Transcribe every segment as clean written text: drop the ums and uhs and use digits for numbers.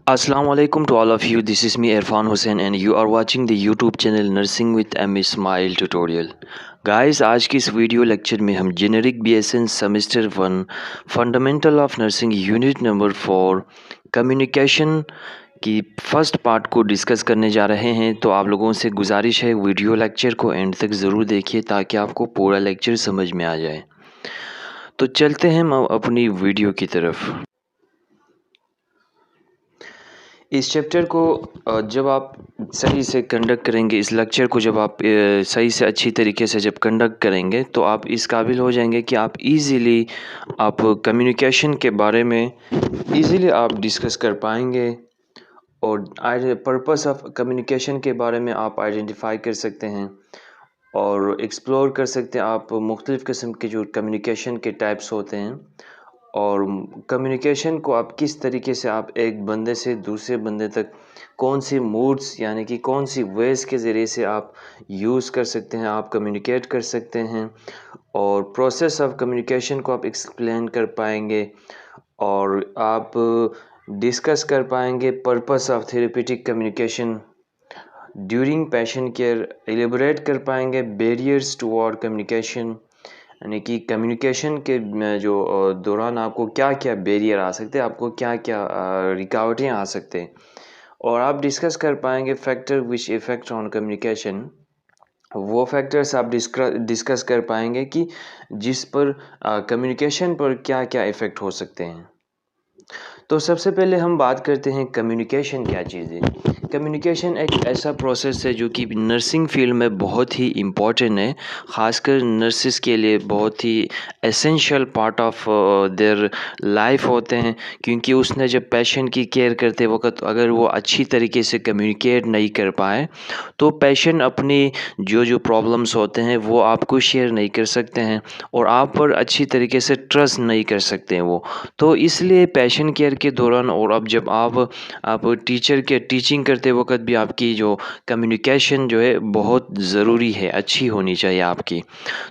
Assalamu alaikum to all of you. This is me Irfan Hussain and you are watching the YouTube channel Nursing with M Ismail Tutorial. Guys, आज की इस video lecture में हम generic BSN semester 1 fundamental of nursing unit number 4 communication की first part को discuss करने जा रहे हैं। तो आप लोगों से गुजारिश है वीडियो लेक्चर को एंड तक ज़रूर देखिए ताकि आपको पूरा लेक्चर समझ में आ जाए। तो चलते हैं हम अपनी वीडियो की तरफ। इस चैप्टर को जब आप सही से कंडक्ट करेंगे, इस लेक्चर को जब आप सही से अच्छी तरीके से जब कंडक्ट करेंगे तो आप इस काबिल हो जाएंगे कि आप इजीली आप कम्युनिकेशन के बारे में इजीली आप डिस्कस कर पाएंगे और पर्पस ऑफ कम्युनिकेशन के बारे में आप आइडेंटिफाई कर सकते हैं और एक्सप्लोर कर सकते हैं आप मुख्तलिफ़ किस्म के जो कम्युनिकेशन के टाइप्स होते हैं और कम्युनिकेशन को आप किस तरीके से आप एक बंदे से दूसरे बंदे तक कौन सी मूड्स यानी कि कौन सी वेज़ के ज़रिए से आप यूज़ कर सकते हैं, आप कम्युनिकेट कर सकते हैं और प्रोसेस ऑफ कम्युनिकेशन को आप एक्सप्लेन कर पाएंगे और आप डिस्कस कर पाएंगे purpose of therapeutic communication during patient care, elaborate कर पाएंगे बैरियर्स टुवर्ड कम्युनिकेशन यानी कि कम्युनिकेशन के जो दौरान आपको क्या क्या बैरियर आ सकते हैं, आपको क्या क्या रुकावटें आ सकते हैं और आप डिस्कस कर पाएंगे factor which effect on communication. वो फैक्टर्स आप डिस्कस कर पाएंगे कि जिस पर कम्युनिकेशन पर क्या क्या इफ़ेक्ट हो सकते हैं। तो सबसे पहले हम बात करते हैं कम्युनिकेशन क्या चीज़ है। कम्युनिकेशन एक ऐसा प्रोसेस है जो कि नर्सिंग फील्ड में बहुत ही इम्पोर्टेंट है, ख़ासकर नर्सिस के लिए बहुत ही essential part of their life होते हैं क्योंकि उसने जब पेशेंट की केयर करते वक्त अगर वो अच्छी तरीके से कम्युनिकेट नहीं कर पाए तो पेशेंट अपनी जो जो प्रॉब्लम्स होते हैं वो आपको शेयर नहीं कर सकते हैं और आप पर अच्छी तरीके से ट्रस्ट नहीं कर सकते हैं वो। तो इसलिए पेशेंट केयर के दौरान और अब जब आप टीचर के टीचिंग करते वक्त भी आपकी जो कम्युनिकेशन जो है बहुत ज़रूरी है, अच्छी होनी चाहिए आपकी।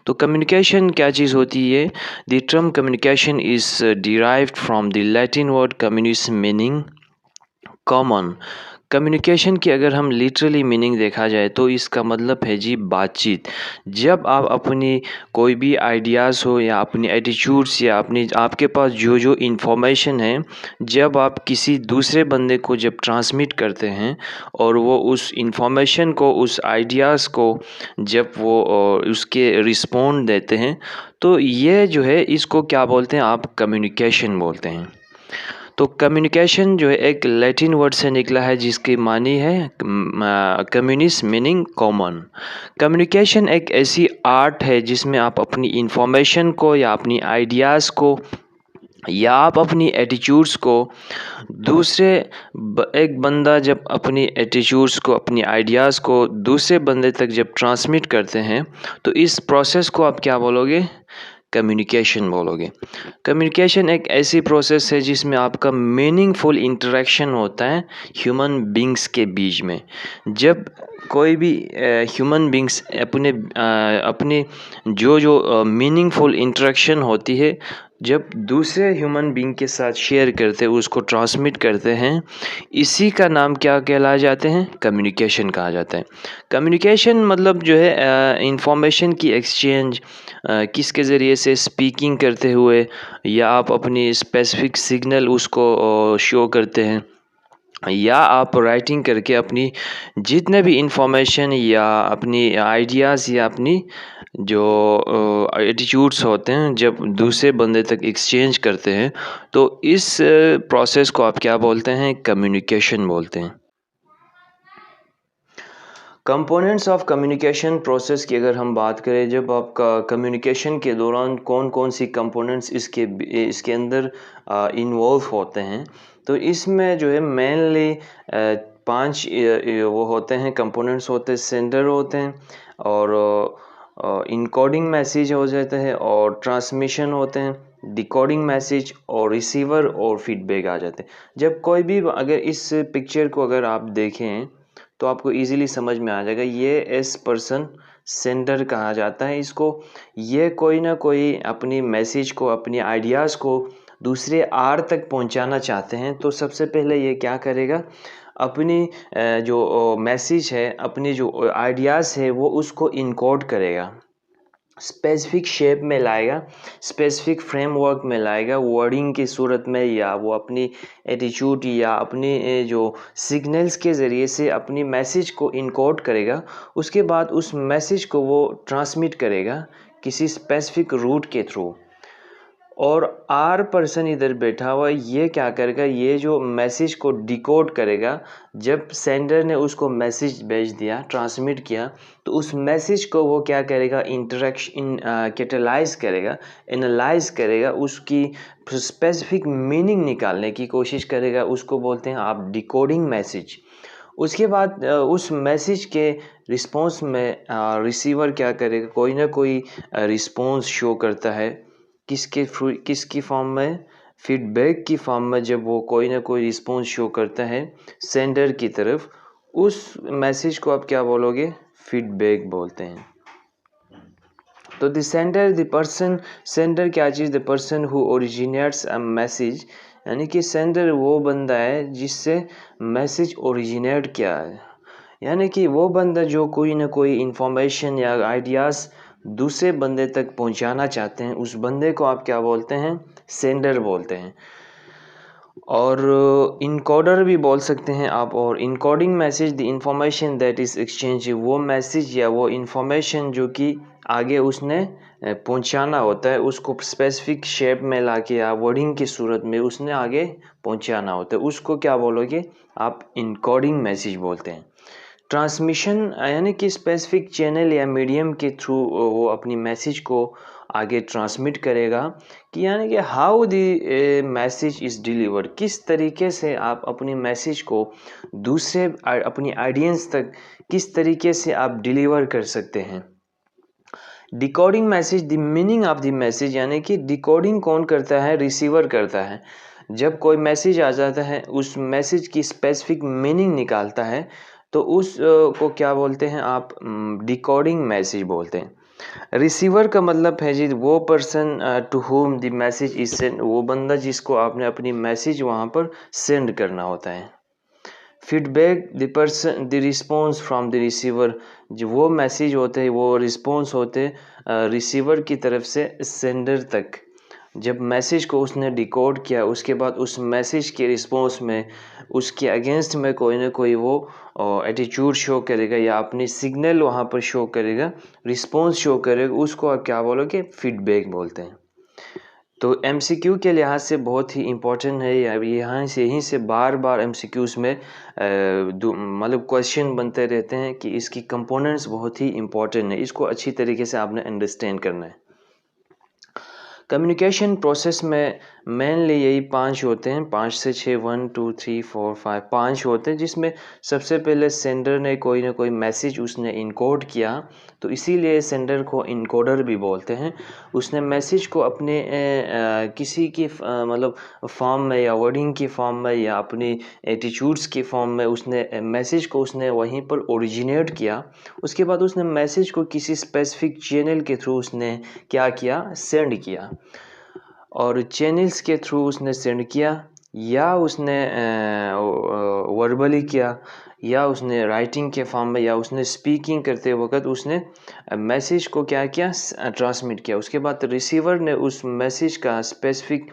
तो कम्युनिकेशन क्या चीज़ होती है? The term communication is derived from the Latin word communis meaning common. Communication की अगर हम लिटरली मीनिंग देखा जाए तो इसका मतलब है जी बातचीत। जब आप अपनी कोई भी आइडियाज़ हो या अपनी एटीट्यूड्स या अपनी आपके पास जो जो इन्फॉर्मेशन है, जब आप किसी दूसरे बंदे को जब ट्रांसमिट करते हैं और वो उस इन्फॉर्मेशन को, उस आइडियाज़ को जब वो उसके रिस्पॉन्ड देते हैं तो ये जो है इसको क्या बोलते हैं, आप कम्युनिकेशन बोलते हैं। तो कम्युनिकेशन जो है एक लैटिन वर्ड से निकला है जिसकी मानी है कम्युनिस मीनिंग कॉमन। कम्युनिकेशन एक ऐसी आर्ट है जिसमें आप अपनी इंफॉर्मेशन को या अपनी आइडियाज़ को या आप अपनी एटीट्यूड्स को दूसरे एक बंदा जब अपनी एटीट्यूड्स को, अपनी आइडियाज़ को दूसरे बंदे तक जब ट्रांसमिट करते हैं तो इस प्रोसेस को आप क्या बोलोगे? कम्युनिकेशन बोलोगे। कम्युनिकेशन एक ऐसी प्रोसेस है जिसमें आपका मीनिंगफुल इंटरेक्शन होता है ह्यूमन बींग्स के बीच में। जब कोई भी ह्यूमन बींग्स अपने जो जो मीनिंगफुल इंटरेक्शन होती है जब दूसरे ह्यूमन बींग के साथ शेयर करते हैं, उसको ट्रांसमिट करते हैं, इसी का नाम क्या कहलाए जाते हैं? कम्युनिकेशन कहा जाता है। कम्युनिकेशन मतलब जो है इंफॉर्मेशन की एक्सचेंज किसके ज़रिए से, स्पीकिंग करते हुए या आप अपनी स्पेसिफिक सिग्नल उसको शो करते हैं या आप राइटिंग करके अपनी जितने भी इंफॉर्मेशन या अपनी आइडियाज़ या अपनी जो एटीट्यूड्स होते हैं जब दूसरे बंदे तक एक्सचेंज करते हैं तो इस प्रोसेस को आप क्या बोलते हैं? कम्युनिकेशन बोलते हैं। कंपोनेंट्स ऑफ कम्युनिकेशन प्रोसेस की अगर हम बात करें, जब आपका कम्युनिकेशन के दौरान कौन कौन सी कंपोनेंट्स इसके अंदर इन्वॉल्व होते हैं, तो इसमें जो है मेनली 5 वो होते हैं, कंपोनेंट्स होते हैं। सेंडर होते हैं और इनकोडिंग मैसेज हो जाता है और ट्रांसमिशन होते हैं, डिकोडिंग मैसेज और रिसीवर और फीडबैक आ जाते हैं। जब कोई भी अगर इस पिक्चर को अगर आप देखें तो आपको इजीली समझ में आ जाएगा, ये एस पर्सन सेंडर कहा जाता है इसको। ये कोई ना कोई अपनी मैसेज को, अपनी आइडियाज़ को दूसरे आर तक पहुंचाना चाहते हैं तो सबसे पहले ये क्या करेगा, अपनी जो मैसेज है, अपनी जो आइडियाज़ है वो उसको इनकोड करेगा, स्पेसिफिक शेप में लाएगा, स्पेसिफिक फ्रेमवर्क में लाएगा, वर्डिंग की सूरत में, या वो अपनी एटीट्यूड या अपनी जो सिग्नल्स के ज़रिए से अपनी मैसेज को इनकोड करेगा। उसके बाद उस मैसेज को वो ट्रांसमिट करेगा किसी स्पेसिफिक रूट के थ्रू। और आर पर्सन इधर बैठा हुआ ये क्या करेगा, ये जो मैसेज को डिकोड करेगा। जब सेंडर ने उसको मैसेज भेज दिया, ट्रांसमिट किया, तो उस मैसेज को वो क्या करेगा, कैटेलाइज करेगा, एनालाइज करेगा, उसकी स्पेसिफिक मीनिंग निकालने की कोशिश करेगा। उसको बोलते हैं आप डिकोडिंग मैसेज। उसके बाद उस मैसेज के रिस्पॉन्स में रिसीवर क्या करेगा, कोई ना कोई रिस्पॉन्स शो करता है। किसकी फॉर्म में, फीडबैक की फॉर्म में। जब वो कोई ना कोई रिस्पॉन्स शो करता है सेंडर की तरफ, उस मैसेज को आप क्या बोलोगे, फीडबैक बोलते हैं। तो the sender, the person, sender क्या चीज़, the person who originates a message, यानी कि सेंडर वो बंदा है जिससे मैसेज ओरिजिनेट किया है, यानी कि वो बंदा जो कोई ना कोई इंफॉर्मेशन या आइडियाज़ दूसरे बंदे तक पहुंचाना चाहते हैं, उस बंदे को आप क्या बोलते हैं, सेंडर बोलते हैं। और इनकोडर भी बोल सकते हैं आप। और encoding message, the information that is exchange, वो मैसेज या वो इंफॉर्मेशन जो कि आगे उसने पहुंचाना होता है, उसको स्पेसिफिक शेप में लाके या वर्डिंग की सूरत में उसने आगे पहुंचाना होता है, उसको क्या बोलोगे आप, इनकोडिंग मैसेज बोलते हैं। ट्रांसमिशन यानी कि स्पेसिफिक चैनल या मीडियम के थ्रू वो अपनी मैसेज को आगे ट्रांसमिट करेगा, कि यानी कि how the message is delivered, किस तरीके से आप अपनी मैसेज को दूसरे अपनी ऑडियंस तक किस तरीके से आप डिलीवर कर सकते हैं। Decoding message, the meaning of the message, यानी कि डिकोडिंग कौन करता है, रिसीवर करता है। जब कोई मैसेज आ जाता है, उस मैसेज की स्पेसिफिक मीनिंग निकालता है, तो उस को क्या बोलते हैं आप, डिकोडिंग मैसेज बोलते हैं। रिसीवर का मतलब है जी वो person to whom the message is send, वो बंदा जिसको आपने अपनी मैसेज वहाँ पर सेंड करना होता है। Feedback, the person, the response from the receiver, जो वो मैसेज होते हैं, वो रिस्पॉन्स होते रिसीवर की तरफ से सेंडर तक। जब मैसेज को उसने डिकोड किया, उसके बाद उस मैसेज के रिस्पॉन्स में उसके अगेंस्ट में कोई ना कोई वो एटीट्यूड शो करेगा या अपनी सिग्नल वहाँ पर शो करेगा, रिस्पॉन्स शो करेगा, उसको आप क्या बोलोगे, फीडबैक बोलते हैं। तो एमसीक्यू के लिहाज से बहुत ही इम्पोर्टेंट है। यहीं से बार बार एमसीक्यूज़ में मतलब क्वेश्चन बनते रहते हैं कि इसकी कंपोनेंट्स बहुत ही इम्पोर्टेंट है, इसको अच्छी तरीके से आपने अंडरस्टैंड करना है। कम्युनिकेशन प्रोसेस में मेनली यही 5 होते हैं, 5 से 6, 1 2 3 4 5, 5 होते हैं, जिसमें सबसे पहले सेंडर ने कोई ना कोई मैसेज उसने इनकोड किया, तो इसीलिए सेंडर को इनकोडर भी बोलते हैं। उसने मैसेज को अपने किसी की मतलब फॉर्म में या वर्डिंग की फॉर्म में या अपनी एटीट्यूड्स की फॉर्म में उसने मैसेज को उसने वहीं पर ओरिजिनेट किया। उसके बाद उसने मैसेज को किसी स्पेसिफिक चैनल के थ्रू उसने क्या किया, सेंड किया। और चैनल्स के थ्रू उसने सेंड किया, या उसने वर्बली किया, या उसने राइटिंग के फॉर्म में, या उसने स्पीकिंग करते वक्त उसने मैसेज को क्या किया, ट्रांसमिट किया। उसके बाद रिसीवर ने उस मैसेज का स्पेसिफिक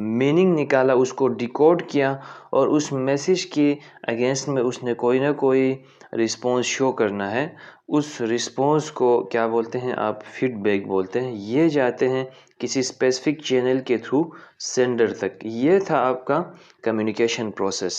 मीनिंग निकाला, उसको डिकोड किया, और उस मैसेज के अगेंस्ट में उसने कोई ना कोई रिस्पॉन्स शो करना है। उस रिस्पॉन्स को क्या बोलते हैं आप, फीडबैक बोलते हैं। ये जाते हैं किसी स्पेसिफिक चैनल के थ्रू सेंडर तक। ये था आपका कम्युनिकेशन प्रोसेस।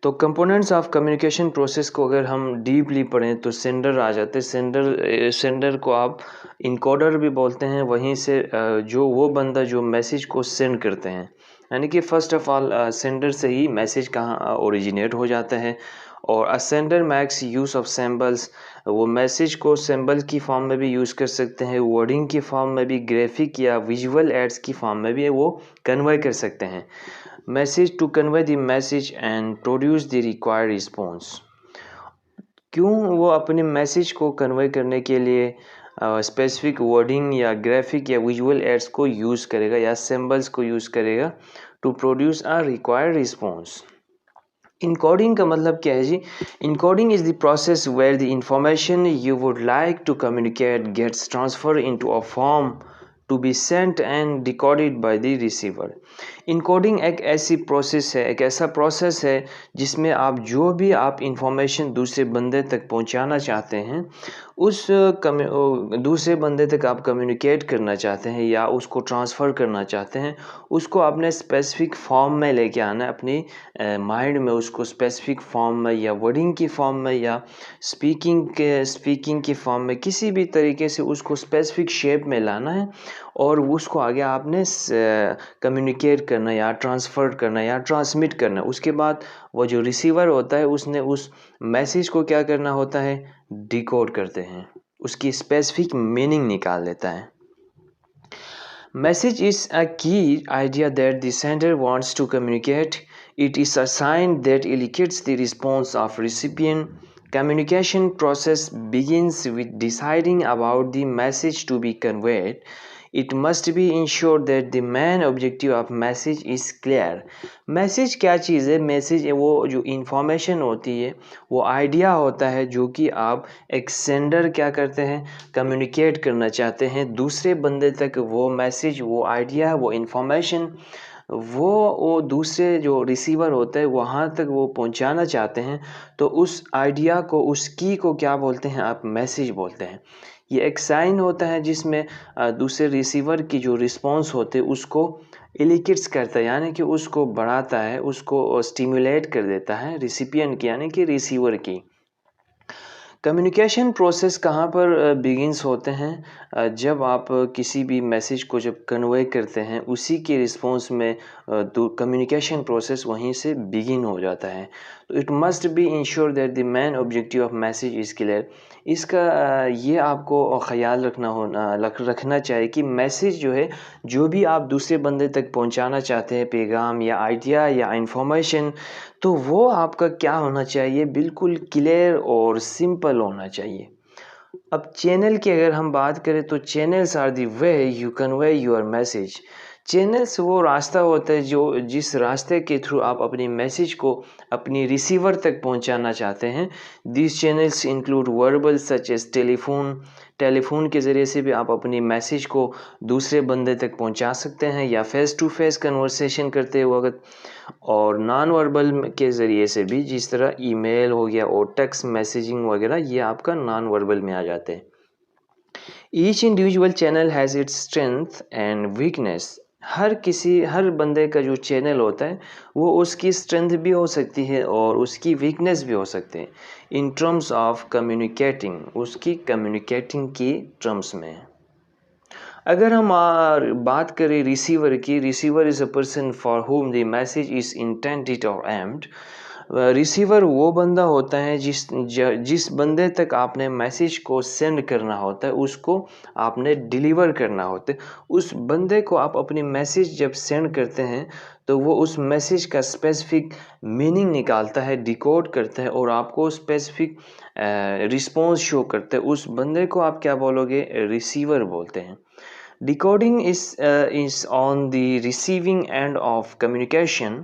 तो कंपोनेंट्स ऑफ कम्युनिकेशन प्रोसेस को अगर हम डीपली पढ़ें तो सेंडर आ जाते हैं। सेंडर को आप इनकोडर भी बोलते हैं। वहीं से जो वो बंदा जो मैसेज को सेंड करते हैं, यानी कि फ़र्स्ट ऑफ ऑल सेंडर से ही मैसेज कहाँ ओरिजिनेट हो जाता है। और अ sender max use of symbols, वो मैसेज को सिंबल की फॉर्म में भी यूज़ कर सकते हैं, वर्डिंग की फॉर्म में भी, ग्राफिक या विजुअल एड्स की फॉर्म में भी वो कन्वे कर सकते हैं। Message to convey the message and produce the required response. क्यों वो अपने मैसेज को कन्वे करने के लिए स्पेसिफिक वर्डिंग या ग्राफिक या विजुअल एड्स को यूज़ करेगा या सिंबल्स को यूज़ करेगा to produce a required response. Encoding का मतलब क्या है जी? Encoding is the process where the information you would like to communicate gets transfer into a form to be sent and decoded by the receiver. Encoding एक ऐसी process है, एक ऐसा प्रोसेस है जिसमें आप जो भी आप इंफॉर्मेशन दूसरे बंदे तक पहुंचाना चाहते हैं, उस दूसरे बंदे तक आप कम्युनिकेट करना चाहते हैं या उसको ट्रांसफ़र करना चाहते हैं, उसको आपने स्पेसिफिक फॉर्म में लेके आना है अपनी माइंड में, उसको स्पेसिफिक फॉर्म में या वर्डिंग की फॉर्म में या स्पीकिंग की फॉर्म में, किसी भी तरीके से उसको स्पेसिफिक शेप में लाना है और उसको आगे आपने कम्युनिकेट करना या ट्रांसफ़र करना या ट्रांसमिट करना। उसके बाद वो जो रिसीवर होता है उसने उस मैसेज को क्या करना होता है, डिकोड करते हैं, उसकी स्पेसिफिक मीनिंग निकाल लेता है। Message is a key idea that the sender wants to communicate. It is a sign that elicits the response of recipient. Communication process begins with deciding about the message to be conveyed. It must be ensured that the main objective of message is clear. Message क्या चीज़ है? Message वो जो information होती है, वो idea होता है जो कि आप एक सेंडर क्या करते हैं, कम्युनिकेट करना चाहते हैं दूसरे बंदे तक। वो मैसेज, वो आइडिया, वो इंफॉर्मेशन वो दूसरे जो रिसीवर होता है वहाँ तक वो पहुँचाना चाहते हैं। तो उस आइडिया को, उस की को क्या बोलते हैं आप? मैसेज बोलते हैं। ये एक साइन होता है जिसमें दूसरे रिसीवर की जो रिस्पॉन्स होते हैं उसको इलिकिट्स करता है, यानी कि उसको बढ़ाता है, उसको स्टिमुलेट कर देता है रिसिपिएंट की, यानी कि रिसीवर की। कम्युनिकेशन प्रोसेस कहाँ पर बिगिंस होते हैं? जब आप किसी भी मैसेज को जब कन्वे करते हैं उसी के रिस्पॉन्स में तो कम्युनिकेशन प्रोसेस वहीं से बिगिन हो जाता है। तो it must be ensure that the main objective of message is clear. इसका ये आपको ख्याल रखना चाहिए कि मैसेज जो है, जो भी आप दूसरे बंदे तक पहुंचाना चाहते हैं पैगाम या आइडिया या इंफॉर्मेशन, तो वो आपका क्या होना चाहिए? बिल्कुल क्लियर और सिंपल होना चाहिए। अब चैनल की अगर हम बात करें तो channels are the way you convey your message. Channels वो रास्ता होता है जो जिस रास्ते के थ्रू आप अपनी मैसेज को अपनी रिसीवर तक पहुंचाना चाहते हैं। This channels include verbal such as telephone के ज़रिए से भी आप अपनी मैसेज को दूसरे बंदे तक पहुंचा सकते हैं या फेस टू फेस कन्वर्सेशन करते वक्त, और नॉन वर्बल के ज़रिए से भी, जिस तरह ईमेल हो गया और टेक्स्ट मैसेजिंग वगैरह, ये आपका नॉन वर्बल में आ जाते हैं। Each individual channel has its strength and weakness. हर बंदे का जो चैनल होता है वो उसकी स्ट्रेंथ भी हो सकती है और उसकी वीकनेस भी हो सकते हैं इन टर्म्स ऑफ कम्युनिकेटिंग, उसकी कम्युनिकेटिंग की टर्म्स में। अगर हम बात करें रिसीवर की, receiver is a person for home the message is intended और एम्ड। रिसीवर वो बंदा होता है जिस बंदे तक आपने मैसेज को सेंड करना होता है, उसको आपने डिलीवर करना होता है। उस बंदे को आप अपनी मैसेज जब सेंड करते हैं तो वो उस मैसेज का स्पेसिफिक मीनिंग निकालता है, डिकोड करता है और आपको स्पेसिफिक रिस्पॉन्स शो करता है। उस बंदे को आप क्या बोलोगे? रिसीवर बोलते हैं। Decoding is on the receiving end of communication.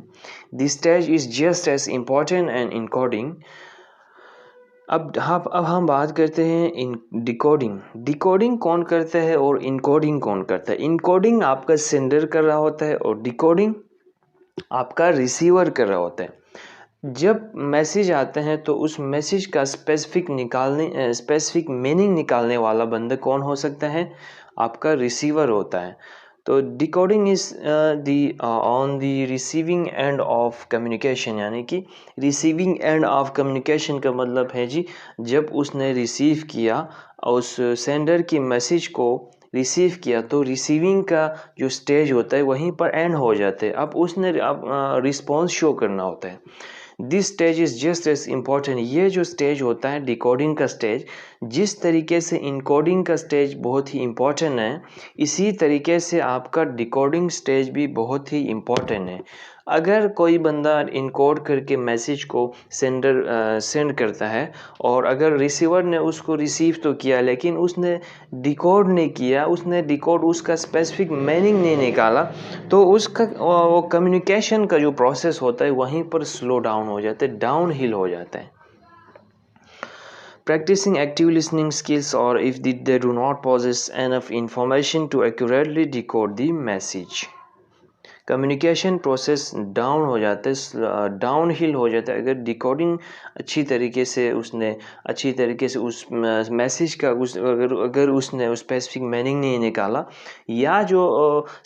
This stage is just as important as encoding. अब हम बात करते हैं इन डिकोडिंग कौन करता है और इनकोडिंग कौन करता है। इनकोडिंग आपका सेंडर कर रहा होता है और डिकोडिंग आपका रिसीवर कर रहा होता है। जब मैसेज आते हैं तो उस मैसेज का स्पेसिफिक मीनिंग निकालने वाला बंदा कौन हो सकता है? आपका रिसीवर होता है। तो decoding is on the receiving end of communication, यानी कि रिसीविंग एंड ऑफ कम्युनिकेशन का मतलब है जी, जब उसने रिसीव किया, उस सेंडर की मैसेज को रिसीव किया, तो रिसीविंग का जो स्टेज होता है वहीं पर एंड हो जाते हैं। अब उसने रिस्पॉन्स शो करना होता है। This stage is just as important. ये जो स्टेज होता है डिकोडिंग का स्टेज, जिस तरीके से इनकोडिंग का स्टेज बहुत ही इम्पॉर्टेंट है, इसी तरीके से आपका डिकोडिंग स्टेज भी बहुत ही इम्पॉर्टेंट है। अगर कोई बंदा इनकोड करके मैसेज को सेंड करता है और अगर रिसीवर ने उसको रिसीव तो किया लेकिन उसने डिकोड नहीं किया, उसने डिकोड उसका स्पेसिफिक मीनिंग नहीं निकाला, तो उसका वो कम्युनिकेशन का जो प्रोसेस होता है वहीं पर स्लो डाउन हो जाता है, डाउन हिल हो जाता है। Practicing active listening skills, or if they do not possess enough information to accurately decode the message, communication process down हो जाता है, डाउन हिल हो जाता है। अगर डिकोडिंग अच्छी तरीके से उस मैसेज का अगर उसने उस स्पेसिफिक मीनिंग नहीं निकाला, या जो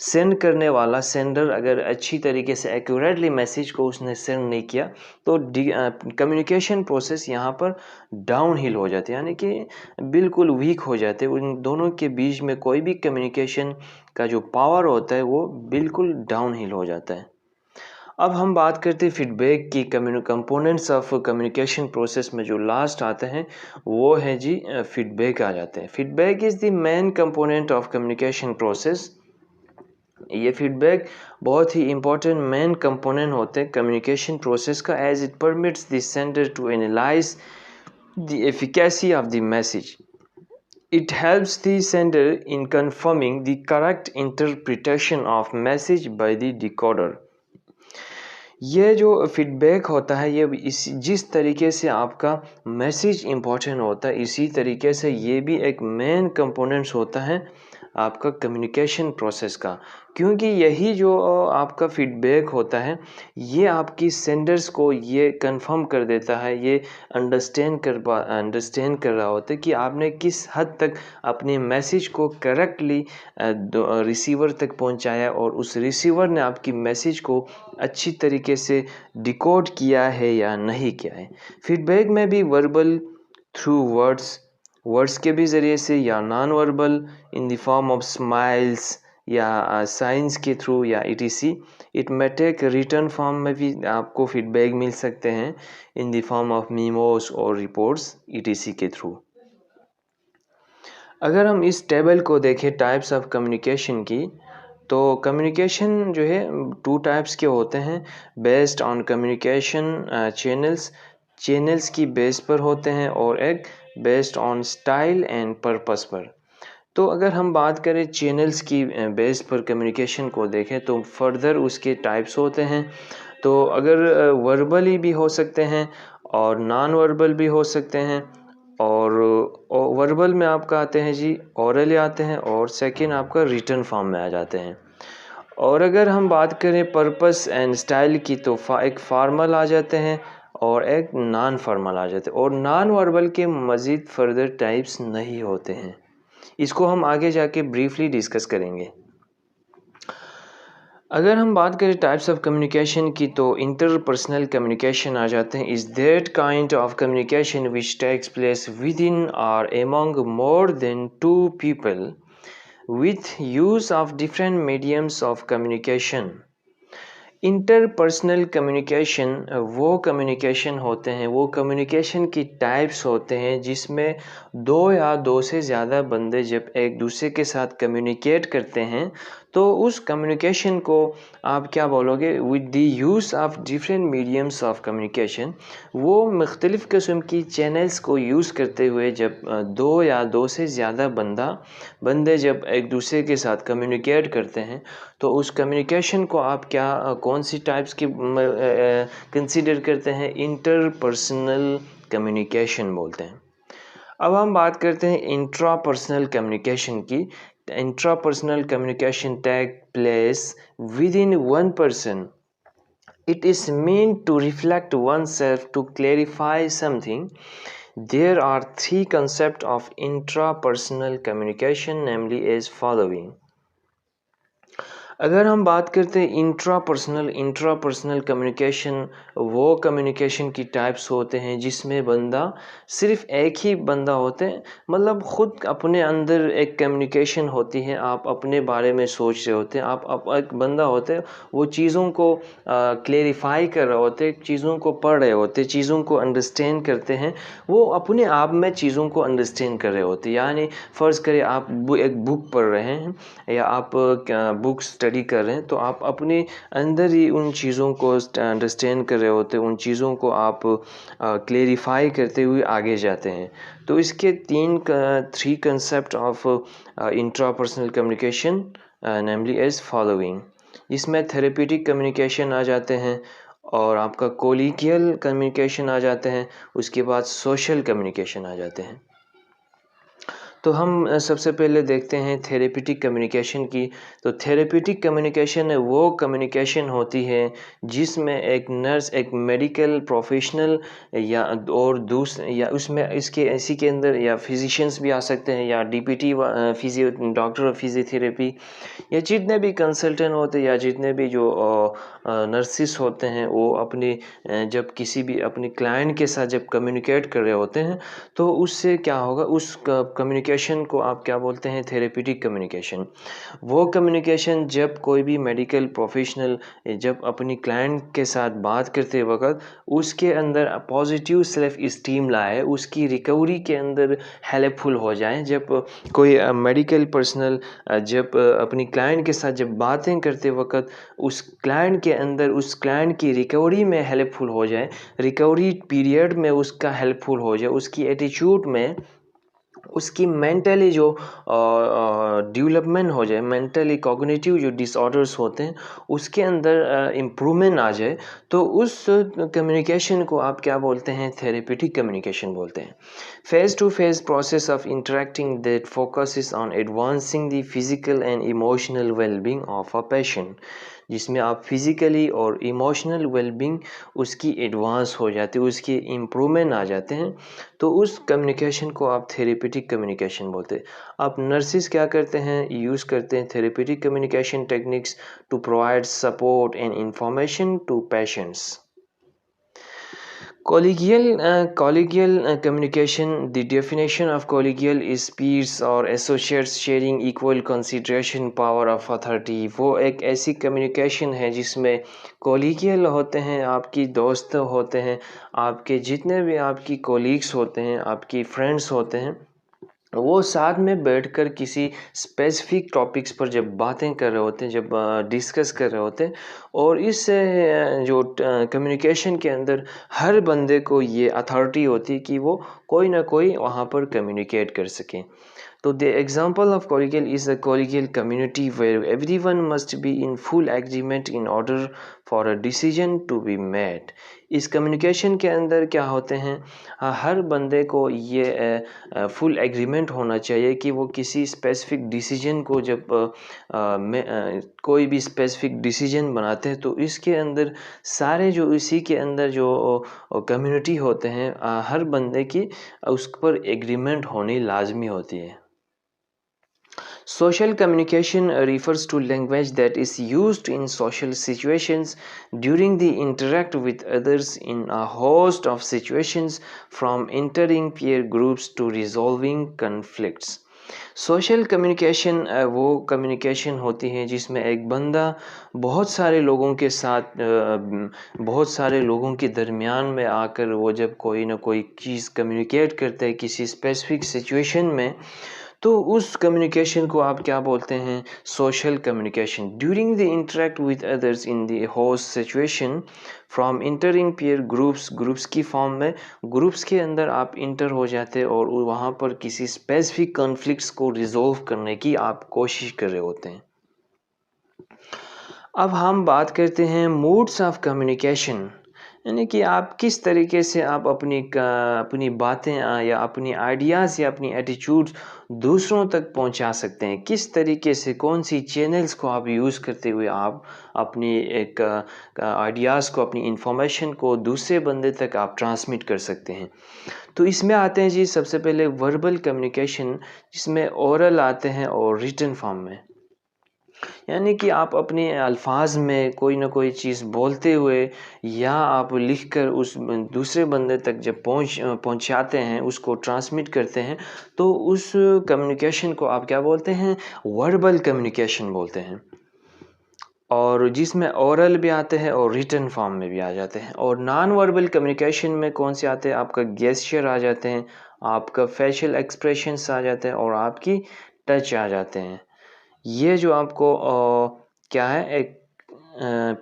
सेंड करने वाला सेंडर अगर अच्छी तरीके से एक्यूरेटली मैसेज को उसने सेंड नहीं किया, तो कम्युनिकेशन प्रोसेस यहाँ पर डाउन हिल हो जाते हैं, यानी कि बिल्कुल वीक हो जाते हैं। उन दोनों के बीच में कोई भी कम्युनिकेशन का जो पावर होता है वो बिल्कुल डाउन हिल हो जाता है। अब हम बात करते हैं फीडबैक की। कंपोनेंट्स ऑफ कम्युनिकेशन प्रोसेस में जो लास्ट आते हैं वो है जी फीडबैक आ जाते हैं। Feedback is the main component of communication process. ये फीडबैक बहुत ही इंपॉर्टेंट मेन कंपोनेंट होते हैं कम्युनिकेशन प्रोसेस का, as it permits the sender to analyse the efficacy of the message. It helps the sender in confirming the correct interpretation of message by the decoder. ये जो feedback होता है ये जिस तरीके से आपका मैसेज इम्पोर्टेंट होता है, इसी तरीके से ये भी एक मेन कंपोनेंट्स होता है आपका कम्युनिकेशन प्रोसेस का, क्योंकि यही जो आपका फीडबैक होता है ये आपकी सेंडर्स को ये कंफर्म कर देता है, ये अंडरस्टैंड कर रहा होता है कि आपने किस हद तक अपने मैसेज को करेक्टली रिसीवर तक पहुंचाया और उस रिसीवर ने आपकी मैसेज को अच्छी तरीके से डिकोड किया है या नहीं किया है। फीडबैक में भी वर्बल थ्रू वर्ड्स के भी ज़रिए से, या non verbal in the form of smiles या साइंस के थ्रू या ETC। It may take written form में भी आपको फीडबैक मिल सकते हैं in the form of memos और रिपोर्ट्स ETC के थ्रू। अगर हम इस टेबल को देखें टाइप्स ऑफ कम्युनिकेशन की, तो कम्युनिकेशन जो है 2 टाइप्स के होते हैं बेस्ड ऑन कम्युनिकेशन चैनल्स की बेस पर होते हैं, और एक based on style and purpose पर। तो अगर हम बात करें चैनल्स की बेस पर कम्युनिकेशन को देखें तो फर्दर उसके टाइप्स होते हैं। तो अगर वर्बली भी हो सकते हैं और नॉन वर्बल भी हो सकते हैं, और वर्बल में आपका आते हैं जी ओरल आते हैं, और सेकंड आपका रिटन फॉर्म में आ जाते हैं। और अगर हम बात करें पर्पस एंड स्टाइल की तो एक फॉर्मल आ जाते हैं और एक नॉन फॉर्मल आ जाते हैं, और नॉन वर्बल के मज़ीद फर्दर टाइप्स नहीं होते हैं। इसको हम आगे जाके ब्रीफली डिस्कस करेंगे। अगर हम बात करें टाइप्स ऑफ कम्युनिकेशन की तो इंटरपर्सनल कम्युनिकेशन आ जाते हैं। Is that kind of communication which takes place within or among more than 2 people with use of different mediums of communication. Interpersonal communication वो कम्युनिकेशन होते हैं, वो कम्युनिकेशन की टाइप्स होते हैं जिसमें 2 या 2 से ज़्यादा बंदे जब एक दूसरे के साथ कम्युनिकेट करते हैं तो उस कम्युनिकेशन को आप क्या बोलोगे, with the use of different mediums of communication. वो मुख्तलिफ़ किस्म की चैनल्स को यूज़ करते हुए जब 2 या 2 से ज़्यादा बंदे जब एक दूसरे के साथ कम्युनिकेट करते हैं तो उस कम्युनिकेशन को आप कौन सी टाइप्स की कंसीडर करते हैं, इंटरपर्सनल कम्युनिकेशन बोलते हैं। अब हम बात करते हैं इंट्रापर्सनल कम्युनिकेशन की। Intrapersonal communication take place within one person. It is meant to reflect oneself, to clarify something. There are 3 concepts of intrapersonal communication, namely as following. अगर हम बात करते हैं इंट्रापर्सनल कम्युनिकेशन, वो कम्युनिकेशन की types होते हैं जिसमें बंदा सिर्फ एक ही बंदा होते हैं, मतलब ख़ुद अपने अंदर एक कम्युनिकेशन होती है, आप अपने बारे में सोच रहे होते हैं, आप एक बंदा होते हैं वो चीज़ों को क्लेरिफाई कर रहे होते हैं, चीज़ों को पढ़ रहे होते हैं, चीज़ों को अंडरस्टैंड करते हैं, वो अपने आप में चीज़ों को अंडरस्टैंड कर रहे होते हैं। यानी फ़र्ज़ करें आप एक बुक पढ़ रहे हैं या आप बुक स्टडी कर रहे हैं तो आप अपने अंदर ही उन चीज़ों को अंडरस्टैंड कर रहे होते हैं, उन चीज़ों को आप क्लेरिफाई करते हुए आगे जाते हैं। तो इसके 3 concept of intrapersonal communication namely as following. इसमें थेरेप्यूटिक कम्युनिकेशन आ जाते हैं और आपका कोलिगियल कम्युनिकेशन आ जाते हैं, उसके बाद सोशल कम्युनिकेशन आ जाते हैं। तो हम सबसे पहले देखते हैं थेरेप्यूटिक कम्युनिकेशन की। तो थेरेप्यूटिक कम्युनिकेशन वो कम्युनिकेशन होती है जिसमें एक नर्स, एक मेडिकल प्रोफेशनल या और या उसमें इसके इसी के अंदर या फिजिशियंस भी आ सकते हैं या DPT physio doctor of physiotherapy या जितने भी कंसल्टेंट होते हैं या जितने भी जो नर्सिस होते हैं वो अपनी जब किसी भी अपने क्लाइंट के साथ जब कम्युनिकेट कर रहे होते हैं तो उससे क्या होगा, उस कम्युनिकेशन को आप क्या बोलते हैं, थेरेप्यूटिक कम्युनिकेशन। वो कम्युनिकेशन जब कोई भी मेडिकल प्रोफेशनल जब अपनी क्लाइंट के साथ बात करते वक्त उसके अंदर पॉजिटिव सेल्फ इस्टीम लाए, उसकी रिकवरी के अंदर हेल्पफुल हो जाए। जब कोई मेडिकल पर्सनल जब अपनी क्लाइंट के साथ जब बातें करते वक्त उस क्लाइंट के अंदर उस क्लाइंट की रिकवरी में हेल्पफुल हो जाए, रिकवरी पीरियड में उसका हेल्पफुल हो जाए, उसकी एटीट्यूड में उसकी मेंटली जो डेवलपमेंट हो जाए, मेंटली कॉग्निटिव जो डिसऑर्डर्स होते हैं उसके अंदर इम्प्रूवमेंट आ जाए, तो उस कम्युनिकेशन को आप क्या बोलते हैं, थेरेप्यूटिक कम्युनिकेशन बोलते हैं। Face to face process of interacting that focuses on advancing the physical and emotional wellbeing of a patient, जिसमें आप फिज़िकली और इमोशनल वेलबींग उसकी एडवांस हो जाती है, उसकी इम्प्रूवमेंट आ जाते हैं, तो उस कम्युनिकेशन को आप थेरेप्यूटिक कम्युनिकेशन बोलते हैं। आप नर्सिस क्या करते हैं, यूज़ करते हैं therapeutic communication techniques to provide support and information to patients. Collegial communication, the definition of collegial is peers or associates sharing equal consideration, power of authority। वो एक ऐसी communication है जिसमें collegial होते हैं, आपकी दोस्त होते हैं, आपके जितने भी आपकी colleagues होते हैं, आपकी friends होते हैं, वो साथ में बैठकर किसी स्पेसिफिक टॉपिक्स पर जब बातें कर रहे होते हैं, जब डिस्कस कर रहे होते हैं, और इस जो कम्युनिकेशन के अंदर हर बंदे को ये अथॉरिटी होती है कि वो कोई ना कोई वहाँ पर कम्युनिकेट कर सकें। तो the example of collegial is a collegial community where everyone must be in full agreement in order for a decision to be made। इस कम्युनिकेशन के अंदर क्या होते हैं, हर बंदे को ये फुल एग्रीमेंट होना चाहिए कि वो किसी स्पेसिफिक डिसीजन को जब कोई भी स्पेसिफिक डिसीजन बनाते हैं तो इसके अंदर सारे जो इसी के अंदर जो कम्युनिटी होते हैं, हर बंदे की उस पर एग्रीमेंट होनी लाजमी होती है। Social communication refers to language that is used in social situations during the interact with others in a host of situations, from entering peer groups to resolving conflicts। Social communication वो communication होती है जिसमें एक बंदा बहुत सारे लोगों के साथ बहुत सारे लोगों के दरमियान में आकर वो जब कोई ना कोई चीज़ कम्युनिकेट करते हैं किसी स्पेसिफिक सिचुएशन में, तो उस कम्युनिकेशन को आप क्या बोलते हैं, social communication. During the interact with others in the host situation, from entering peer groups, groups की फॉर्म में ग्रुप्स के अंदर आप इंटर हो जाते हैं और वहाँ पर किसी स्पेसिफिक कॉन्फ्लिक्ट्स को रिजोल्व करने की आप कोशिश कर रहे होते हैं। अब हम बात करते हैं मोड्स ऑफ कम्युनिकेशन, यानी कि आप किस तरीके से आप अपनी बातें या अपनी आइडियाज़ या अपनी एटीट्यूड्स दूसरों तक पहुंचा सकते हैं, किस तरीके से, कौन सी चैनल्स को आप यूज़ करते हुए आप अपनी एक आइडियाज़ को, अपनी इंफॉर्मेशन को दूसरे बंदे तक आप ट्रांसमिट कर सकते हैं। तो इसमें आते हैं जी सबसे पहले वर्बल कम्युनिकेशन, जिसमें ओरल आते हैं और रिटन फॉर्म में, यानी कि आप अपने अल्फाज में कोई ना कोई चीज़ बोलते हुए या आप लिखकर उस दूसरे बंदे तक जब पहुंचाते हैं, उसको ट्रांसमिट करते हैं, तो उस कम्युनिकेशन को आप क्या बोलते हैं, वर्बल कम्युनिकेशन बोलते हैं। और जिसमें ओरल भी आते हैं और रिटन फॉर्म में भी आ जाते हैं। और नॉन वर्बल कम्युनिकेशन में कौन से आते हैं, आपका गेस्चर आ जाते हैं, आपका फेशियल एक्सप्रेशंस आ जाते हैं और आपकी टच आ जाते हैं। ये जो आपको क्या है, एक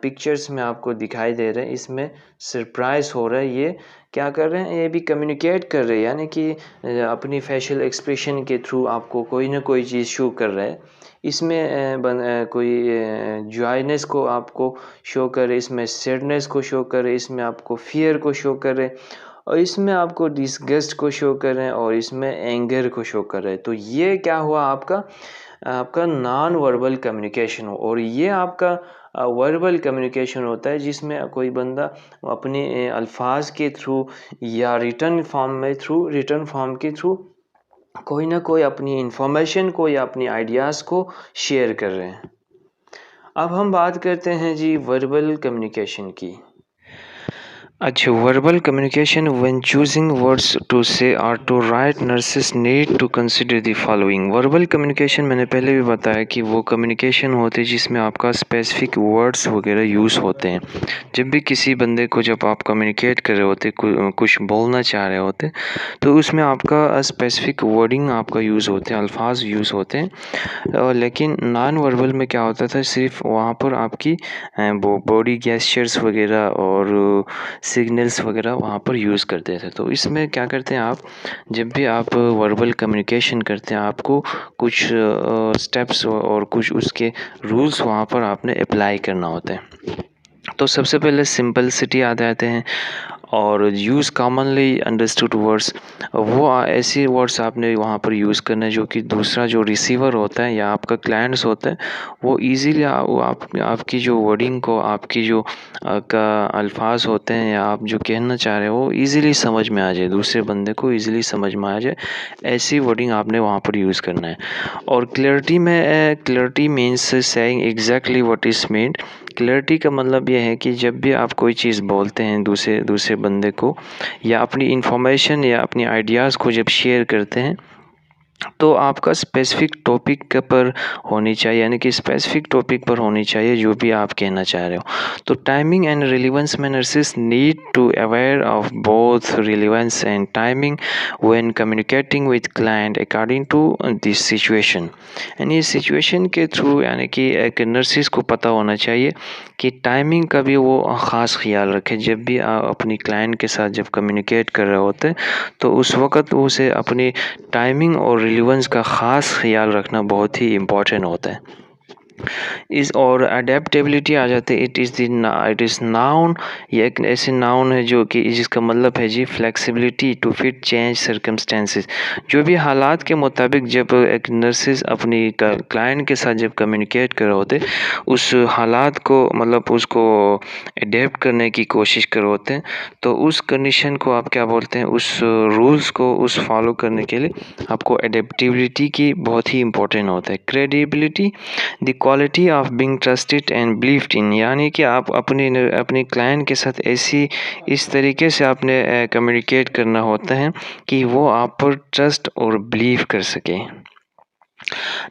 पिक्चर्स में आपको दिखाई दे रहे हैं, इसमें सरप्राइज हो रहा है। ये क्या कर रहे हैं, ये भी कम्युनिकेट कर रहे हैं, यानी कि अपनी फेशियल एक्सप्रेशन के थ्रू आपको कोई ना कोई चीज़ शो कर रहा है। इसमें कोई जॉयनेस को आपको शो करे, इसमें सैडनेस को शो करे, इसमें आपको फियर को शो करे, और इसमें आपको डिसगस्ट को शो करें, और इसमें एंगर को शो करें। तो ये क्या हुआ, आपका नॉन वर्बल कम्युनिकेशन हो। और ये आपका वर्बल कम्युनिकेशन होता है जिसमें कोई बंदा अपने अल्फाज के थ्रू या रिटर्न फॉर्म के थ्रू कोई ना कोई अपनी इंफॉर्मेशन को या अपनी आइडियाज़ को शेयर कर रहे हैं। अब हम बात करते हैं जी वर्बल कम्युनिकेशन की। अच्छा, verbal communication when choosing words to say or to write, nurses need to consider the following. Verbal communication मैंने पहले भी बताया कि वो communication होते हैं जिसमें आपका specific words वगैरह यूज़ होते हैं। जब भी किसी बंदे को जब आप communicate कर रहे होते, कुछ बोलना चाह रहे होते, तो उसमें आपका specific wording आपका यूज़ होते हैं, अल्फाज यूज़ होते हैं। लेकिन नॉन वर्बल में क्या होता था, सिर्फ वहाँ पर आपकी वो बॉडी गेस्चर्स वगैरह और सिग्नल्स वगैरह वहाँ पर यूज़ करते थे। तो इसमें क्या करते हैं आप, जब भी आप वर्बल कम्युनिकेशन करते हैं, आपको कुछ स्टेप्स और कुछ उसके रूल्स वहाँ पर आपने अप्लाई करना होता है। तो सबसे पहले सिंपलिसिटी आ जाते हैं, और यूज़ कॉमनली अंडरस्टूड वर्ड्स, वो ऐसे वर्ड्स आपने वहाँ पर यूज़ करना है जो कि दूसरा जो रिसीवर होता है या आपका क्लाइंट्स होता है वो इजीली आपकी जो वर्डिंग को, आपकी जो का अल्फाज होते हैं या आप जो कहना चाह रहे हो वो इजीली समझ में आ जाए, दूसरे बंदे को इजीली समझ में आ जाए, ऐसी वर्डिंग आपने वहाँ पर यूज़ करना है। और clarity means saying exactly what is meant. Clarity का मतलब यह है कि जब भी आप कोई चीज़ बोलते हैं दूसरे बंदे को, या अपनी इंफॉर्मेशन या अपनी आइडियाज़ को जब शेयर करते हैं, तो आपका स्पेसिफिक टॉपिक पर होनी चाहिए, यानी कि स्पेसिफिक टॉपिक पर होनी चाहिए जो भी आप कहना चाह रहे हो। तो टाइमिंग एंड रिलेवेंस में nurses need to aware of both relevance and timing when communicating with client according to this situation. यानी इस सिचुएशन के थ्रू, यानी कि एक नर्सेस को पता होना चाहिए कि टाइमिंग का भी वो ख़ास ख्याल रखें। जब भी आप अपनी क्लाइंट के साथ जब कम्युनिकेट कर रहे होते हैं, तो उस वक़्त उसे अपनी टाइमिंग और रिलेवेंस का ख़ास ख्याल रखना बहुत ही इम्पोर्टेंट होता है। इस और अडेप्टेबिलिटी आ जाती है। इट इज़ नाउन, ये एक ऐसे नाउन है जो कि जिसका मतलब है जी flexibility to fit change circumstances. जो भी हालात के मुताबिक जब एक नर्सेस अपनी क्लाइंट के साथ जब कम्युनिकेट कर रहे होते, उस हालात को मतलब उसको अडेप्ट करने की कोशिश कर रहे होते हैं, तो उस कंडीशन को आप क्या बोलते हैं, उस रूल्स को उस फॉलो करने के लिए आपको अडेप्टिबिलिटी की बहुत ही इम्पोर्टेंट होता है। Credibility, the quality of being trusted and believed in, यानी कि आप अपने क्लाइंट के साथ इस तरीके से आपने कम्युनिकेट करना होता है कि वो आप पर ट्रस्ट और बिलीव कर सके।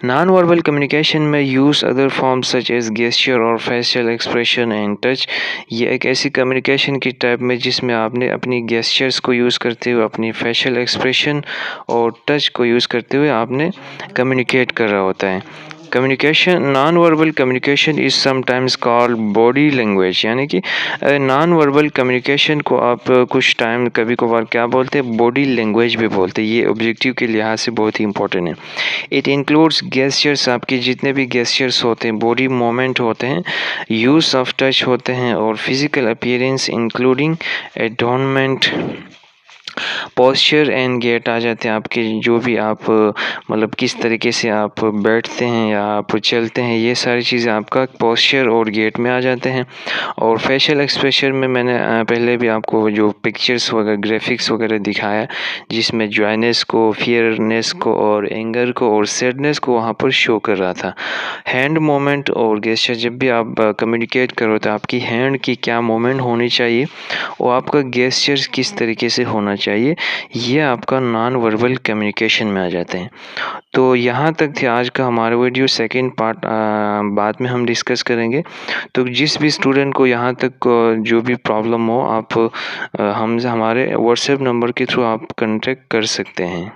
नॉन वर्बल कम्युनिकेशन में use other forms such as gesture और फेशियल एक्सप्रेशन एंड टच। ये एक ऐसी कम्युनिकेशन की टाइप में जिसमें आपने अपनी गेस्चर्स को यूज़ करते हुए, अपनी फेशियल एक्सप्रेशन और टच को यूज़ करते हुए आपने कम्युनिकेट कर रहा होता है। Communication, non verbal communication is sometimes called body language, यानी कि नॉन वर्बल कम्युनिकेशन को आप कुछ टाइम कभी कभार क्या बोलते हैं, बॉडी लैंग्वेज भी बोलते हैं। ये ऑब्जेक्टिव के लिहाज से बहुत ही इंपॉर्टेंट है। इट इंक्लूड्स गेस्चर्स, आपके जितने भी गेस्चर्स होते हैं, बॉडी मूवमेंट होते हैं, यूज़ ऑफ टच होते हैं, और physical appearance including adornment, posture and gait आ जाते हैं। आपके जो भी आप मतलब किस तरीके से आप बैठते हैं या आप चलते हैं, ये सारी चीज़ें आपका पोस्चर और गेट में आ जाते हैं। और फेशियल एक्सप्रेशन में मैंने पहले भी आपको जो पिक्चर्स वगैरह, ग्राफिक्स वगैरह दिखाया, जिसमें जॉयनेस को, फियरनेस को और एंगर को और सैडनेस को वहाँ पर शो कर रहा था। हैंड मूवमेंट और गेस्चर, जब भी आप कम्युनिकेट करो तो आपकी हैंड की क्या मूवमेंट होनी चाहिए और आपका गेस्चर किस तरीके से होना चाहिए, ये आपका नॉन वर्बल कम्युनिकेशन में आ जाते हैं। तो यहाँ तक थे आज का हमारा वीडियो। सेकंड पार्ट बाद में हम डिस्कस करेंगे। तो जिस भी स्टूडेंट को यहाँ तक जो भी प्रॉब्लम हो, आप हमारे व्हाट्सएप नंबर के थ्रू आप कॉन्टेक्ट कर सकते हैं।